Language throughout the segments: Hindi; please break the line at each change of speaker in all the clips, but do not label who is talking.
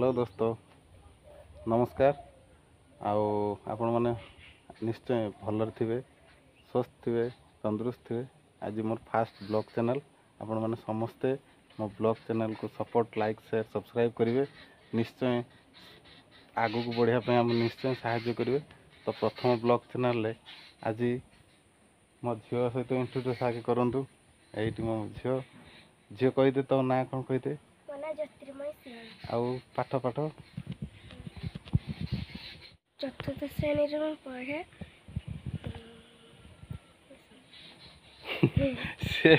हेलो दोस्तों नमस्कार आओ आपण मैंने निश्चय भलर थे स्वस्थ थे तंदुरुस्त थे आज मोर फास्ट ब्लॉग चैनल आपण मैंने समस्ते मो ब्लॉग चैनल को सपोर्ट लाइक शेयर सब्सक्राइब करेंगे निश्चय आगू को बढ़िया आम निश्चय साहाय्य करेंगे। तो प्रथम ब्लॉग चैनल रे आज मो झील सहित इंट्रोड्यूस आगे करूँ ये मो झील कहीदे तो ना कौन कहीदे आउ पाठ पाठ
चतुर्थ श्रेणी में पढ़े
से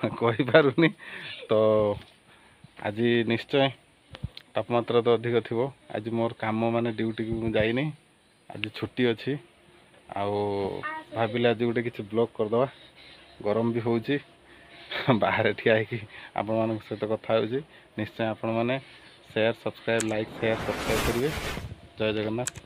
कही पारुनी। तो आज निश्चय तापमात्रा तो अधिक थी आज मोर काम माने ड्यूटी को जाइनी आज छुट्टी अच्छी आउ भाविले आज गोटे किसी ब्लॉग करदवा गरम भी होउची बाहर ठिया है आपण मान सहित कथा हो निश्चय आपण मैंने share subscribe like share subscribe करेंगे। जय जगन्नाथ।